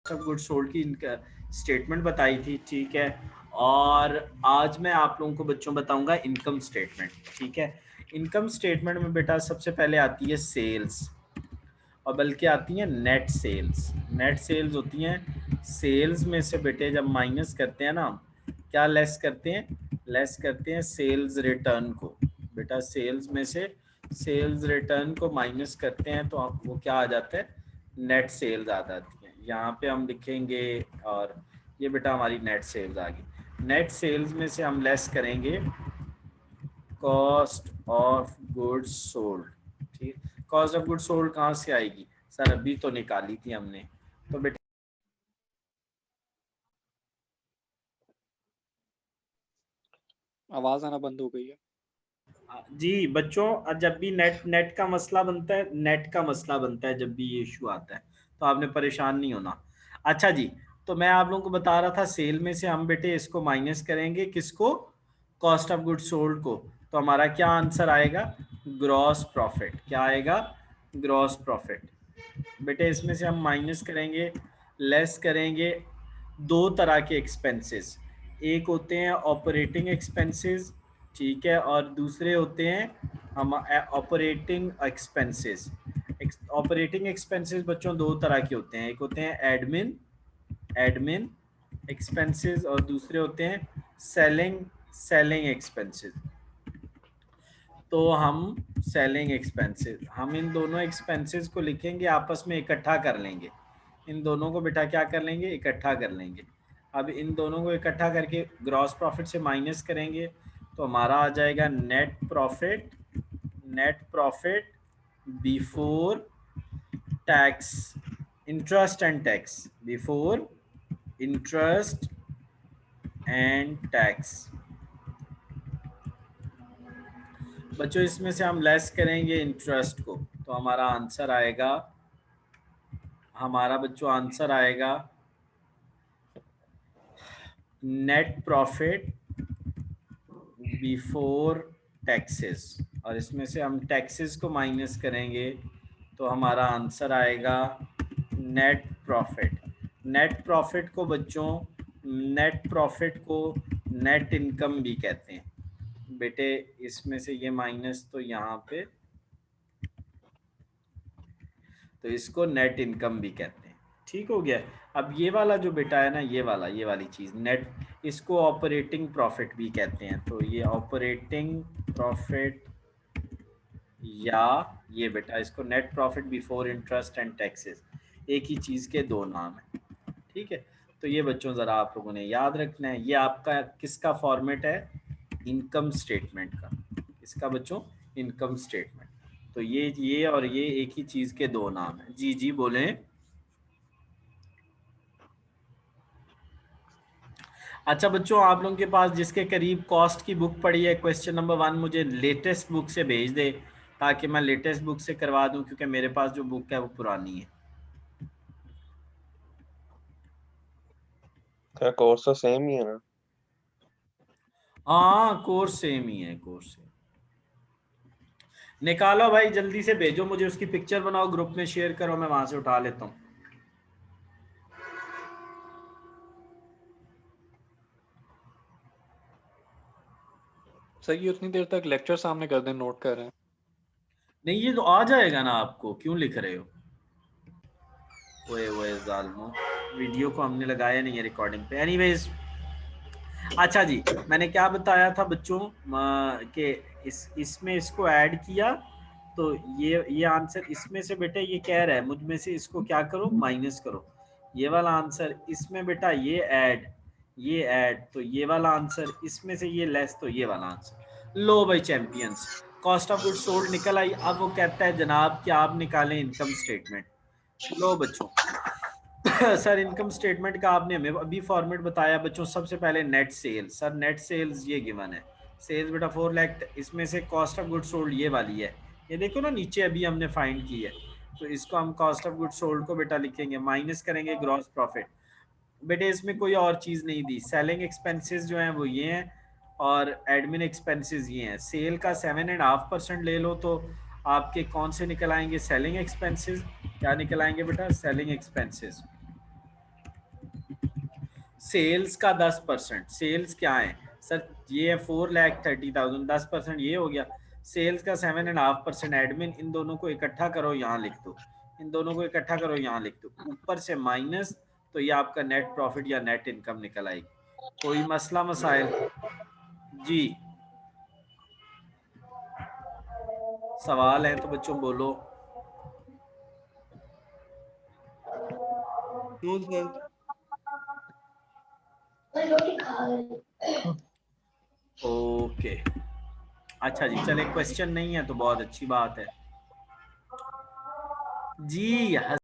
Cost of good sold की statement बताई थी, ठीक है। और आज मैं आप लोगों को बच्चों बताऊंगा इनकम स्टेटमेंट, ठीक है। इनकम स्टेटमेंट में बेटा सबसे पहले आती है सेल्स, और बल्कि आती हैं नेट सेल्स। नेट सेल्स होती हैं सेल्स में से बेटे जब माइनस करते हैं ना, क्या लेस करते हैं, लेस करते हैं सेल्स रिटर्न को। बेटा सेल्स में से सेल्स रिटर्न को माइनस करते हैं तो आप वो क्या आ जाता है, नेट सेल्स आ जाती है। यहाँ पे हम लिखेंगे, और ये बेटा हमारी नेट सेल्स आ गई। नेट सेल्स में से हम लेस करेंगे कॉस्ट ऑफ गुड्स सोल्ड, ठीक। कॉस्ट ऑफ गुड्स सोल्ड कहाँ से आएगी सर, अभी तो निकाली थी हमने, तो बेटा आवाज आना बंद हो गई है जी बच्चों, जब भी नेट का मसला बनता है, नेट का मसला बनता है जब भी ये इशू आता है, तो आपने परेशान नहीं होना। अच्छा जी, तो मैं आप लोगों को बता रहा था सेल में से हम बेटे इसको माइनस करेंगे, किसको, कॉस्ट ऑफ गुड्स सोल्ड को। तो हमारा क्या आंसर आएगा, ग्रॉस प्रॉफिट। क्या आएगा, ग्रॉस प्रॉफिट। बेटे इसमें से हम माइनस करेंगे, लेस करेंगे दो तरह के एक्सपेंसेस। एक होते हैं ऑपरेटिंग एक्सपेंसेस, ठीक है, और दूसरे होते हैं हम ऑपरेटिंग एक्सपेंसेस। ऑपरेटिंग एक्सपेंसेस बच्चों दो तरह के होते हैं, एक होते हैं एडमिन एडमिन एक्सपेंसेस, और दूसरे होते हैं सेलिंग सेलिंग एक्सपेंसेस। तो हम सेलिंग एक्सपेंसेस, हम इन दोनों एक्सपेंसेस को लिखेंगे, आपस में इकट्ठा कर लेंगे। इन दोनों को बेटा क्या कर लेंगे, इकट्ठा कर लेंगे। अब इन दोनों को इकट्ठा करके ग्रॉस प्रॉफिट से माइनस करेंगे, तो हमारा आ जाएगा net profit, net profit before tax, interest and tax, before interest and tax. बच्चों इसमें से हम लेस करेंगे इंटरेस्ट को, तो हमारा आंसर आएगा, हमारा बच्चों आंसर आएगा नेट प्रॉफिट बिफोर टैक्सेस, और इसमें से हम टैक्सेस को माइनस करेंगे तो हमारा आंसर आएगा नेट प्रॉफिट। नेट प्रॉफिट को बच्चों, नेट प्रॉफिट को नेट इनकम भी कहते हैं बेटे। इसमें से ये माइनस तो यहाँ पे, तो इसको नेट इनकम भी कहते हैं, ठीक हो गया। अब ये वाला जो बेटा है ना, ये वाली चीज़ नेट, इसको ऑपरेटिंग प्रॉफिट भी कहते हैं। तो ये ऑपरेटिंग प्रॉफिट, या ये बेटा इसको net profit before interest and taxes, एक ही चीज़ के दो नाम है, ठीक है। तो ये बच्चों ज़रा आप लोगों ने याद रखना है, ये आपका किसका फॉर्मेट है, इनकम स्टेटमेंट का। इसका बच्चों इनकम स्टेटमेंट। तो ये और ये एक ही चीज़ के दो नाम है। जी जी बोलें। अच्छा बच्चों, आप लोगों के पास जिसके करीब कॉस्ट की बुक पड़ी है, क्वेश्चन नंबर 1 मुझे लेटेस्ट बुक से भेज दे, ताकि मैं लेटेस्ट बुक से करवा दूं, क्योंकि मेरे पास जो बुक है वो पुरानी है। क्या कोर्स तो सेम ही है ना? हाँ कोर्स सेम ही है, कोर्स सेम। निकालो भाई, जल्दी से भेजो मुझे, उसकी पिक्चर बनाओ, ग्रुप में शेयर करो, मैं वहां से उठा लेता हूँ। सही। उतनी देर तक लेक्चर सामने कर दें, नोट कर रहे हैं। नहीं ये तो आ जाएगा ना, आपको क्यों लिख रहे हो, ओए जालमो, वीडियो को हमने लगाया नहीं है रिकॉर्डिंग पे। एनीवेज, अच्छा जी, मैंने क्या बताया था बच्चों कि इसमें इसको ऐड किया, तो ये आंसर इसमें से बेटा ये कह रहा है मुझ में से इसको क्या करो, माइनस करो। ये वाला आंसर इसमें बेटा ये ऐड, तो ये वाला आंसर इसमें से ये लेस, तो ये वाला आंसर। लो भाई champions, cost of goods sold निकल आई। अब वो कहता है जनाब कि आप निकालें इनकम स्टेटमेंट। लो बच्चों सर इनकम स्टेटमेंट का आपने हमें अभी फॉर्मेट बताया बच्चों। सबसे पहले net sales, sir net sales ये गिवन है, सेल्स बेटा 4 लाख, इसमें से कॉस्ट ऑफ गुड सोल्ड ये वाली है, ये देखो ना नीचे अभी हमने फाइंड की है। तो इसको हम कॉस्ट ऑफ गुड सोल्ड को बेटा लिखेंगे, माइनस करेंगे ग्रॉस प्रॉफिट। बेटे इसमें कोई और चीज़ नहीं दी, सेलिंग एक्सपेंसेस जो हैं वो ये हैं, और एडमिन एक्सपेंसेस ये हैं। सेल का 7.5% ले लो तो आपके कौन से निकल आएंगे, सेलिंग एक्सपेंसेस। क्या निकल आएंगे बेटा, सेलिंग एक्सपेंसेस। सेल्स का 10%, सेल्स क्या है सर, ये है 4,30,000, 10% ये हो गया। सेल्स का 7.5% एडमिन, इन दोनों को इकट्ठा करो यहाँ लिख दो, इन दोनों को इकट्ठा करो यहाँ लिख दो, ऊपर से माइनस, तो ये आपका नेट प्रॉफिट या नेट इनकम निकल आएगी। कोई मसला मसाइल? जी सवाल है तो बच्चों बोलो। ओके अच्छा जी, चले क्वेश्चन नहीं है तो बहुत अच्छी बात है जी।